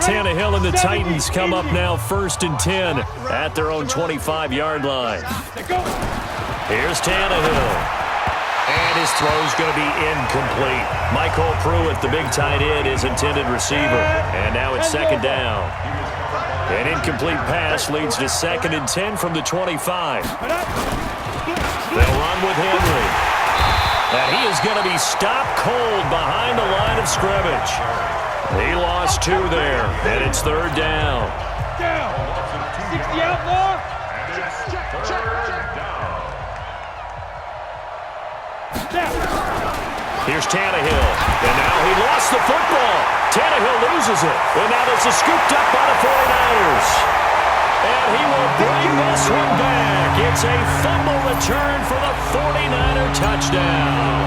Tannehill and the Titans come up now 1st and 10 at their own 25-yard line. Here's Tannehill. And his throw's going to be incomplete. Michael Pruitt, the big tight end, is intended receiver. And now it's 2nd down. An incomplete pass leads to 2nd and 10 from the 25. They'll run with Henry. And he is going to be stopped cold behind the line of scrimmage. He lost 2 there, and it's 3rd down. 60 outlaw. Here's Tannehill, and now he lost the football. Tannehill loses it, and now this is scooped up by the 49ers. And he will bring this one back. It's a fumble return for the 49er touchdown.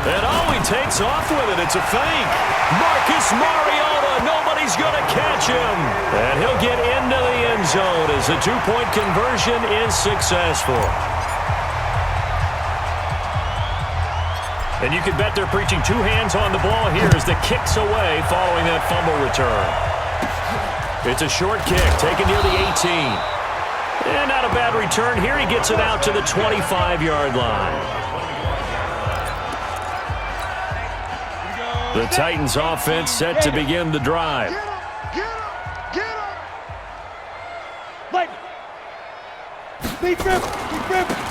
And oh, he takes off with it. It's a fake. Marcus Mariota, nobody's going to catch him. And he'll get into the end zone as the 2-point conversion is successful. And you can bet they're preaching 2 hands on the ball here as the kick's away following that fumble return. It's a short kick taken near the 18. And not a bad return here. He gets it out to the 25-yard line. The Titans offense set to begin the drive.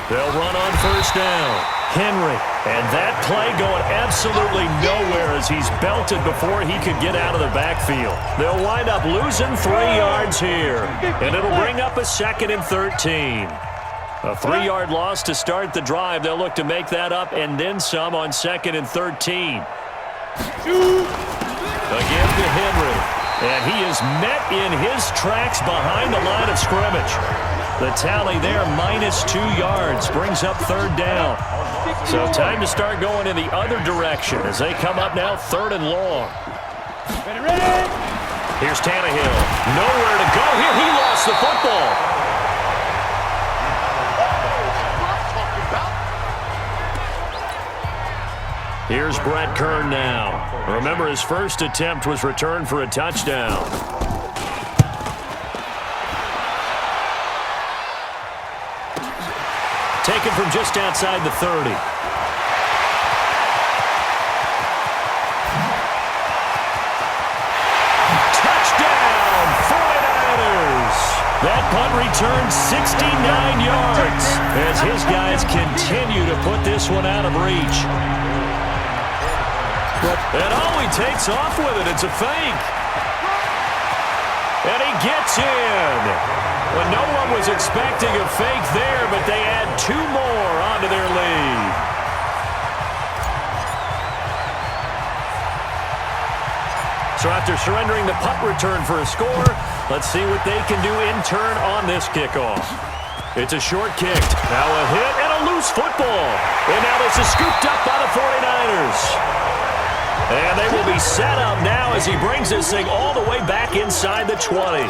They'll run on 1st down. Henry, and that play going absolutely nowhere as he's belted before he could get out of the backfield. They'll wind up losing 3 yards here, and it'll bring up a 2nd and 13. A 3-yard loss to start the drive. They'll look to make that up and then some on 2nd and 13. Again to Henry, and he is met in his tracks behind the line of scrimmage. The tally there, -2 yards, brings up 3rd down. So time to start going in the other direction as they come up now 3rd and long. Here's Tannehill. Nowhere to go here. He lost the football. Here's Brett Kern now. Remember, his first attempt was returned for a touchdown. Taken from just outside the 30. Touchdown, 49ers! That punt returned 69 yards as his guys continue to put this one out of reach. And oh, he takes off with it. It's a fake. And he gets in. Well, no one was expecting a fake there, but they add 2 more onto their lead. So after surrendering the punt return for a score, let's see what they can do in turn on this kickoff. It's a short kick. Now a hit and a loose football. And now this is scooped up by the 49ers. And they will be set up now as he brings this thing all the way back inside the 20.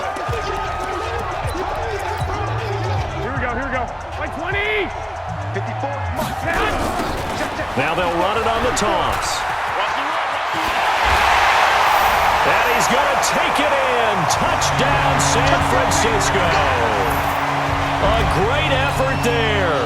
Here we go. Like 20. 54. Now they'll run it on the toss. And he's going to take it in. Touchdown, San Francisco. A great effort there.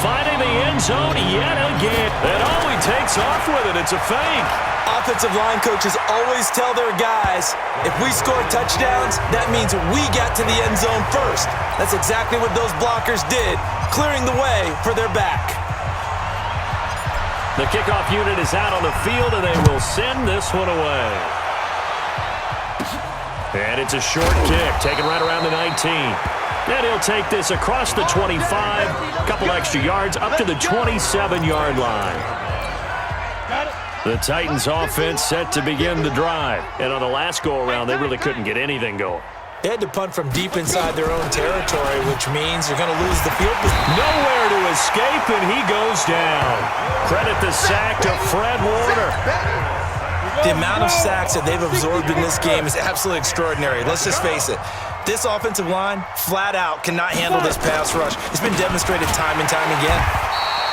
Finding the end zone yet again. And oh, he takes off with it. It's a fake. Offensive line coaches always tell their guys, if we score touchdowns, that means we got to the end zone first. That's exactly what those blockers did, clearing the way for their back. The kickoff unit is out on the field, and they will send this one away. And it's a short kick, taken right around the 19. And he'll take this across the 25, a couple extra yards, up to the 27-yard line. The Titans offense set to begin the drive. And on the last go-around, they really couldn't get anything going. They had to punt from deep inside their own territory, which means they're going to lose the field. Nowhere to escape, and he goes down. Credit the sack to Fred Warner. The amount of sacks that they've absorbed in this game is absolutely extraordinary. Let's just face it. This offensive line, flat out, cannot handle this pass rush. It's been demonstrated time and time again.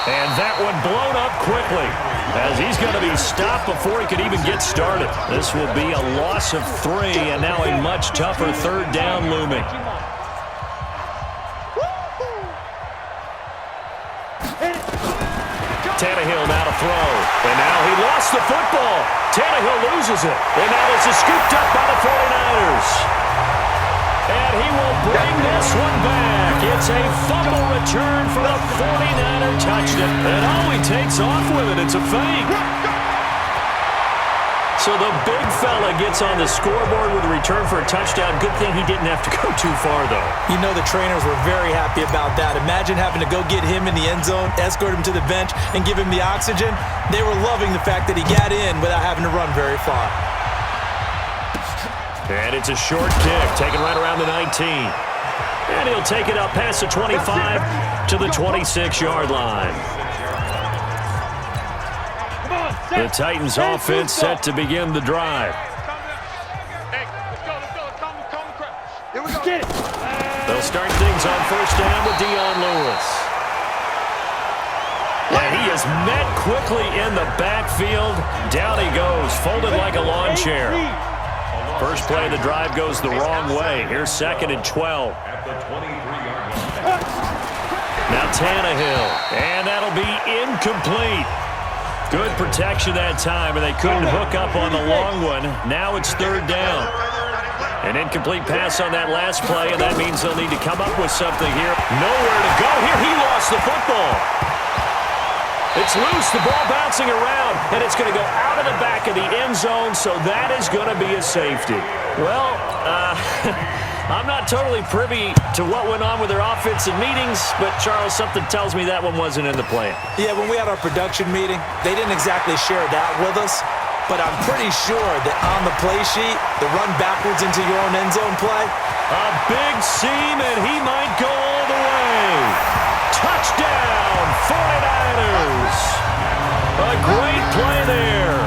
And that one blown up quickly. as he's going to be stopped before he could even get started. This will be a loss of 3, and now a much tougher third down looming. Tannehill now to throw, and now he lost the football. Tannehill loses it, and now this is scooped up by the 49ers. And he will bring this one back. It's a fumble return for the 49er touchdown. And all he takes off with it, it's a fake. So the big fella gets on the scoreboard with a return for a touchdown. Good thing he didn't have to go too far, though. You know the trainers were very happy about that. Imagine having to go get him in the end zone, escort him to the bench, and give him the oxygen. They were loving the fact that he got in without having to run very far. And it's a short kick, taken right around the 19. And he'll take it up past the 25 to the 26-yard line. The Titans offense set to begin the drive. They'll start things on first down with Dion Lewis. And he is met quickly in the backfield. Down he goes, folded like a lawn chair. First play of the drive goes the wrong way. Here's 2nd and 12. Now Tannehill, and that'll be incomplete. Good protection that time, and they couldn't hook up on the long one. Now it's 3rd down. An incomplete pass on that last play, and that means they'll need to come up with something here. Nowhere to go here. He lost the football. It's loose, the ball bouncing around, and it's going to go out of the back of the end zone, so that is going to be a safety. Well, I'm not totally privy to what went on with their offensive meetings, but, Charles, something tells me that one wasn't in the plan. Yeah, when we had our production meeting, they didn't exactly share that with us, but I'm pretty sure that on the play sheet, the run backwards into your own end zone play. A big seam, and he might go all the way. Touchdown, 49ers. A great play there.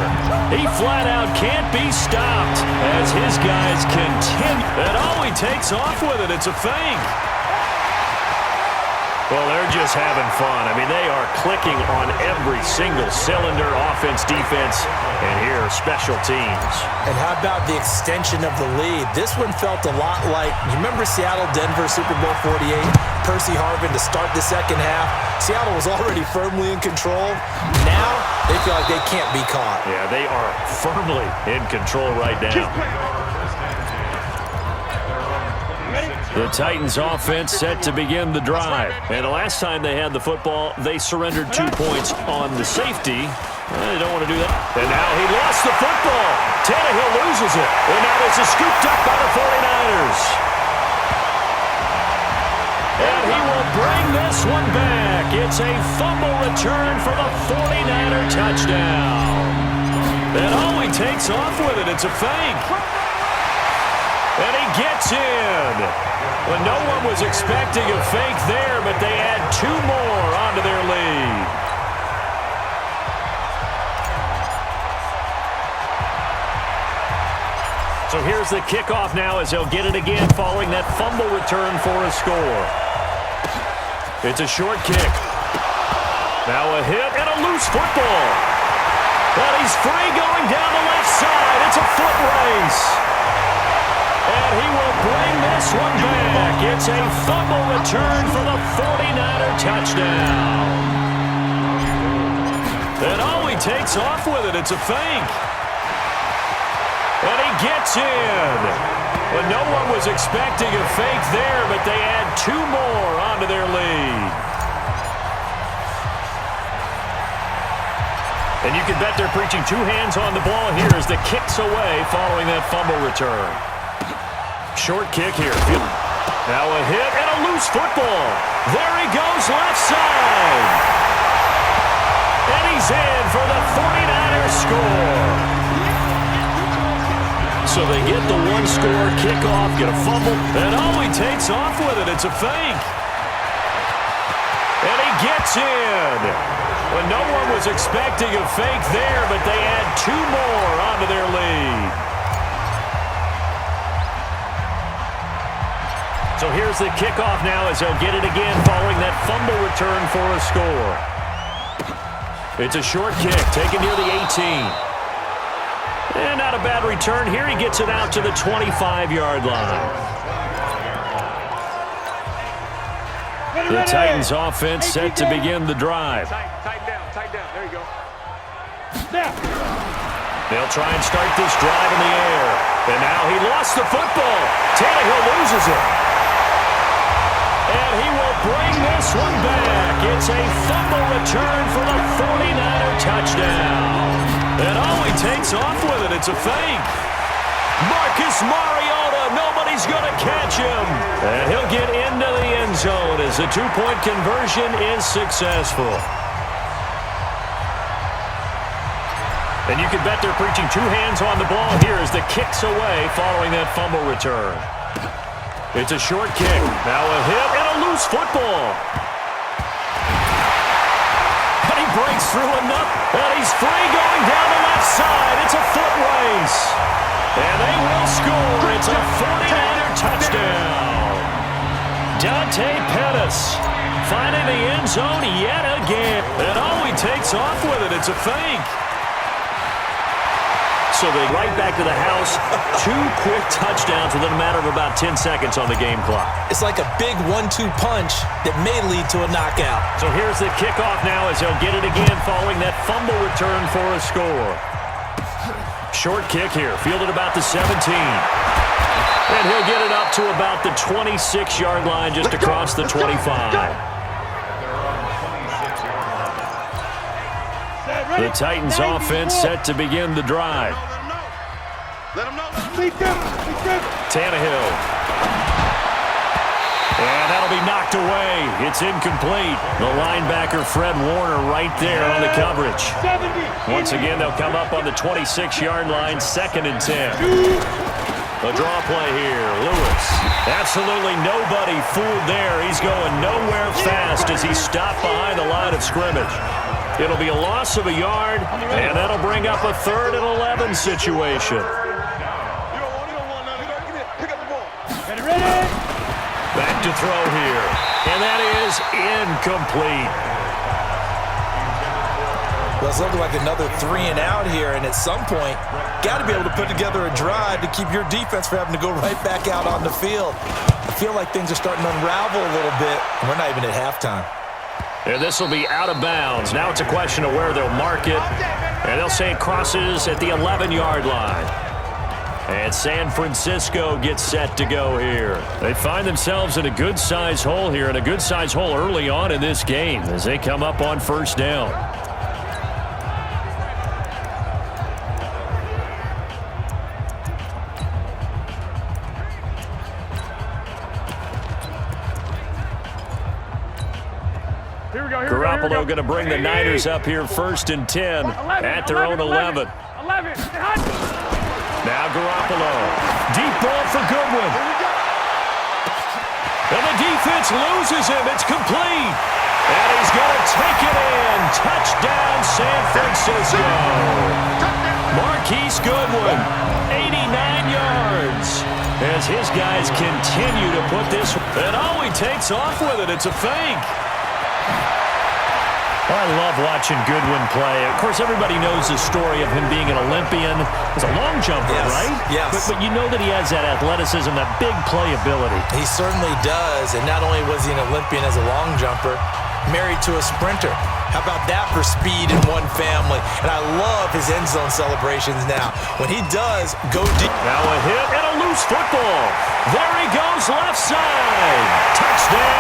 He flat out can't be stopped as his guys continue. And all he takes off with it, it's a fake. Well, they're just having fun. I mean, they are clicking on every single cylinder, offense, defense, and here, special teams. And how about the extension of the lead? This one felt a lot like, you remember Seattle-Denver Super Bowl 48? Percy Harvin to start the second half. Seattle was already firmly in control. Now, they feel like they can't be caught. Yeah, they are firmly in control right now. The Titans offense set to begin the drive. And the last time they had the football, they surrendered 2 points on the safety. They don't want to do that. And now he lost the football. Tannehill loses it. And now this is scooped up by the 49ers. And he will bring this one back. It's a fumble return for the 49er touchdown. And all he takes off with it, it's a fake. And he gets in. Well, no one was expecting a fake there, but they add 2 more onto their lead. So here's the kickoff now as they'll get it again following that fumble return for a score. It's a short kick. Now a hit and a loose football. But he's free going down the left side. It's a foot race. And he will bring this one back. It's a fumble return for the 49er touchdown. And all he takes off with it, it's a fake. And he gets in. But no one was expecting a fake there, but they add 2 more onto their lead. And you can bet they're preaching 2 hands on the ball here as the kick's away following that fumble return. Short kick here. Now a hit and a loose football. There he goes left side. And he's in for the 49ers score. So they get the 1-score kickoff, get a fumble, and all he takes off with it, it's a fake. And he gets in. When no one was expecting a fake there, but they add 2 more onto their lead. So here's the kickoff now as they'll get it again following that fumble return for a score. It's a short kick taken near the 18. And not a bad return here. He gets it out to the 25-yard line. The Titans offense set to begin the drive. Tighten down. There you go. They'll try and start this drive in the air. And now he lost the football. Tannehill loses it. And he will bring this one back. It's a fumble return for the 49er touchdown. And all he takes off with it, it's a fake. Marcus Mariota, nobody's going to catch him. And he'll get into the end zone as the two-point conversion is successful. And you can bet they're preaching two hands on the ball here as the kick's away following that fumble return. It's a short kick. Now a hit and a loose football. And he breaks through enough. And he's free going down the left side. It's a foot race. And they will score. It's a 49er touchdown. Dante Pettis finding the end zone yet again. And all he takes off with it, it's a fake. So they right back to the house. Two quick touchdowns within a matter of about 10 seconds on the game clock. It's like a big 1-2 punch that may lead to a knockout. So here's the kickoff now as they'll get it again following that fumble return for a score. Short kick here, fielded about the 17. And he'll get it up to about the 26-yard line just across the 25. The Titans offense set to begin the drive. Let him know. Tannehill. And that'll be knocked away. It's incomplete. The linebacker, Fred Warner, right there on the coverage. Once again, they'll come up on the 26-yard line, 2nd and 10. The draw play here, Lewis. Absolutely nobody fooled there. He's going nowhere fast as he stopped behind the line of scrimmage. It'll be a loss of a yard, and that'll bring up a 3rd and 11 situation. Back to throw here, and that is incomplete. Well, it's looking like another 3 and out here, and at some point, got to be able to put together a drive to keep your defense from having to go right back out on the field. I feel like things are starting to unravel a little bit, and we're not even at halftime. And this will be out of bounds. Now it's a question of where they'll mark it. And they'll say it crosses at the 11-yard line. And San Francisco gets set to go here. They find themselves in a good-sized hole here, and a good-sized hole early on in this game as they come up on 1st down. Garoppolo going to bring the Niners up here 1st and 10 at their own 11. Now Garoppolo. Deep ball for Goodwin. And the defense loses him. It's complete. And he's going to take it in. Touchdown, San Francisco. Marquise Goodwin, 89 yards. As his guys continue to put this. And all he takes off with it, it's a fake. I love watching Goodwin play. Of course, everybody knows the story of him being an Olympian. He's a long jumper, right? Yes. But you know that he has that athleticism, that big playability. He certainly does. And not only was he an Olympian as a long jumper, married to a sprinter. How about that for speed in one family? And I love his end zone celebrations now. When he does go deep. Now a hit and a loose football. There he goes left side. Touchdown.